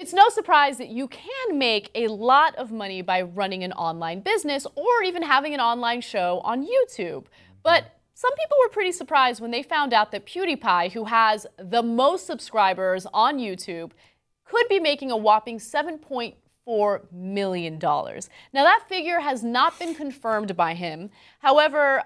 It's no surprise that you can make a lot of money by running an online business or even having an online show on YouTube. But some people were pretty surprised when they found out that PewDiePie, who has the most subscribers on YouTube, could be making a whopping $7.4 million. Now that figure has not been confirmed by him. However,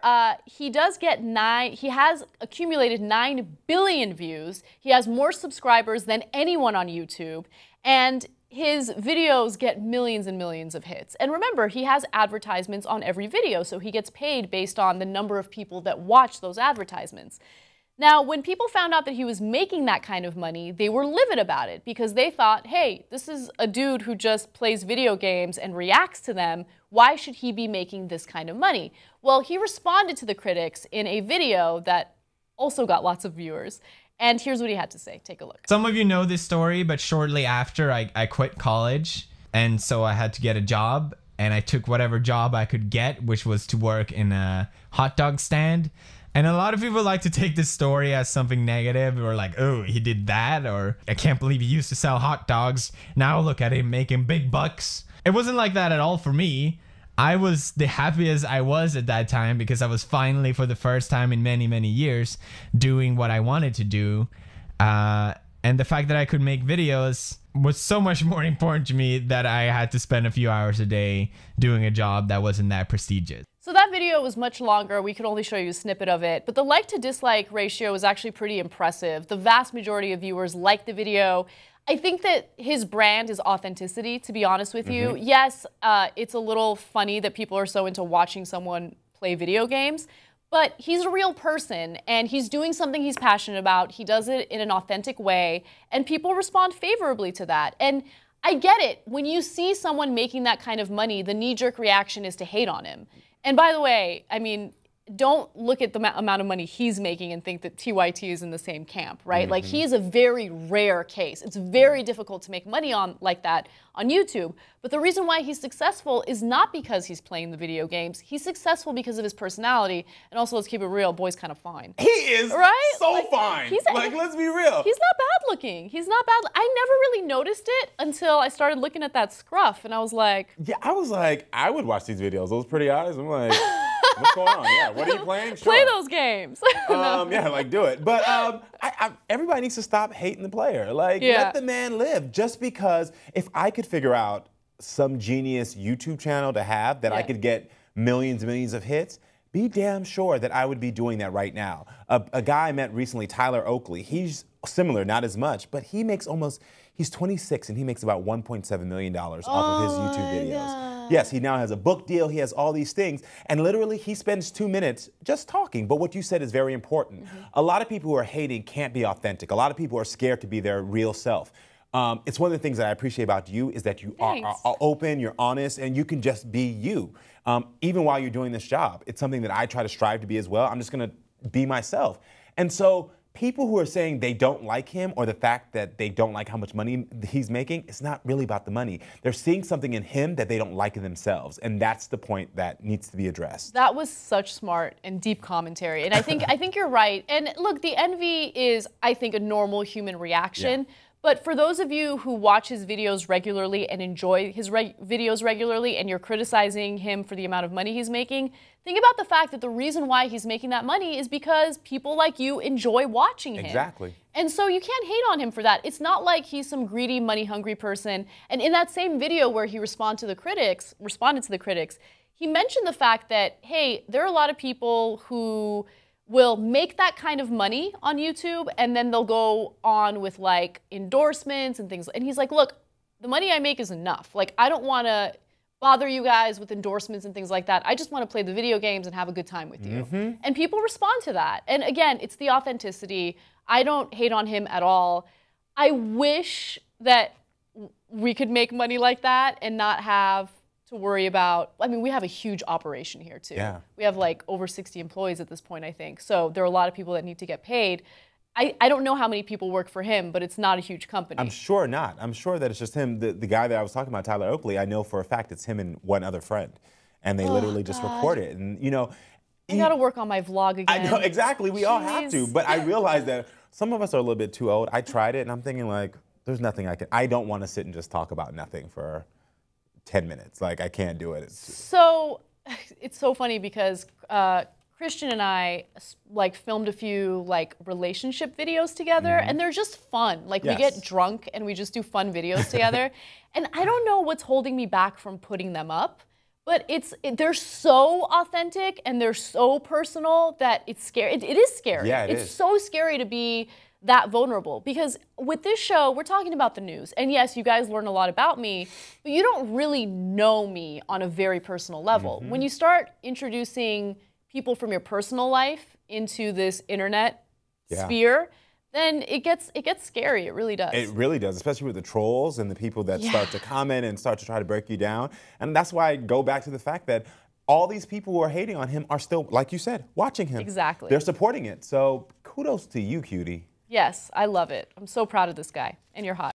he has accumulated 9 billion views. He has more subscribers than anyone on YouTube. And his videos get millions and millions of hits. And remember, he has advertisements on every video, so he gets paid based on the number of people that watch those advertisements. Now, when people found out that he was making that kind of money, they were livid about it because they thought, hey, this is a dude who just plays video games and reacts to them. Why should he be making this kind of money? Well, he responded to the critics in a video that also got lots of viewers. And here's what he had to say. Take a look. Some of you know this story, but shortly after I quit college, and so I had to get a job, and I took whatever job I could get, which was to work in a hot dog stand. And a lot of people like to take this story as something negative, or like, oh, he did that, or I can't believe he used to sell hot dogs. Now look at him making big bucks. It wasn't like that at all for me. I was the happiest I was at that time because I was finally, for the first time in many, many years, doing what I wanted to do. And the fact that I could make videos was so much more important to me that I had to spend a few hours a day doing a job that wasn't that prestigious. So that video was much longer. We could only show you a snippet of it, but the like to dislike ratio was actually pretty impressive. The vast majority of viewers liked the video. I think that his brand is authenticity, to be honest with you. Yes, it's a little funny that people are so into watching someone play video games, but he's a real person and he's doing something he's passionate about. He does it in an authentic way and people respond favorably to that. And I get it. When you see someone making that kind of money, the knee-jerk reaction is to hate on him. And by the way, I mean, don't look at the amount of money he's making and think that TYT is in the same camp, right? Like, he is a very rare case. It's very difficult to make money on like that on YouTube. But the reason why he's successful is not because he's playing the video games. He's successful because of his personality. And also, let's keep it real, boy's kind of fine. He is right? so like, fine. Like, let's be real. He's not bad looking. He's not bad. I never really noticed it until I started looking at that scruff. And I was like... Yeah, I was like, I would watch these videos. I was pretty honest. I'm like... What's going on? Yeah, what are you playing? Sure. Play those games. Yeah, like do it. But everybody needs to stop hating the player. Like, let the man live. Just because if I could figure out some genius YouTube channel to have that I could get millions and millions of hits, be damn sure that I would be doing that right now. A guy I met recently, Tyler Oakley, he's similar, not as much, but he makes almost, he's 26 and he makes about $1.7 million off of his YouTube videos. God. Yes, he now has a book deal, he has all these things, and literally he spends 2 minutes just talking, but what you said is very important. A lot of people who are hating can't be authentic. A lot of people are scared to be their real self. It's one of the things that I appreciate about you is that you are open, you're honest, and you can just be you. Even while you're doing this job, it's something that I try to strive to be as well. I'm just gonna be myself. And so people who are saying they don't like him or the fact that they don't like how much money he's making, it's not really about the money. They're seeing something in him that they don't like in themselves, and that's the point that needs to be addressed. That was such smart and deep commentary, and I think you're right. And look, the envy is, I think, a normal human reaction. Yeah. But for those of you who watch his videos regularly and enjoy his videos regularly and you're criticizing him for the amount of money he's making, think about the fact that the reason why he's making that money is because people like you enjoy watching him. Exactly. And so you can't hate on him for that. It's not like he's some greedy, money-hungry person. And in that same video where he responded to the critics, he mentioned the fact that, hey, there are a lot of people who will make that kind of money on YouTube and then they'll go on with like endorsements and things. And he's like, look, the money I make is enough. Like, I don't want to bother you guys with endorsements and things like that. I just want to play the video games and have a good time with you. And people respond to that. And again, it's the authenticity. I don't hate on him at all. I wish that we could make money like that and not have to worry about, I mean, we have a huge operation here too. Yeah. We have like over 60 employees at this point, I think. So there are a lot of people that need to get paid. I don't know how many people work for him, but it's not a huge company. I'm sure not. I'm sure that it's just him. The guy that I was talking about, Tyler Oakley, I know for a fact it's him and one other friend. And they literally just record it. And you know, I gotta work on my vlog again. I know, exactly. We all have to. But I realize that some of us are a little bit too old. I tried it and I'm thinking like, There's nothing I don't want to sit and just talk about nothing for 10 minutes. Like, I can't do it. So it's so funny because Christian and I like filmed a few like relationship videos together, and they're just fun. Like we get drunk and we just do fun videos together. And I don't know what's holding me back from putting them up, but they're so authentic and they're so personal that it's scary. It is scary. Yeah, it's so scary to be that vulnerable, because with this show, we're talking about the news. And yes, you guys learn a lot about me, but you don't really know me on a very personal level. When you start introducing people from your personal life into this internet sphere, then it gets scary. It really does. It really does, especially with the trolls and the people that start to comment and start to try to break you down. And that's why I go back to the fact that all these people who are hating on him are still, like you said, watching him. Exactly. They're supporting it. So kudos to you, cutie. Yes, I love it. I'm so proud of this guy. And you're hot.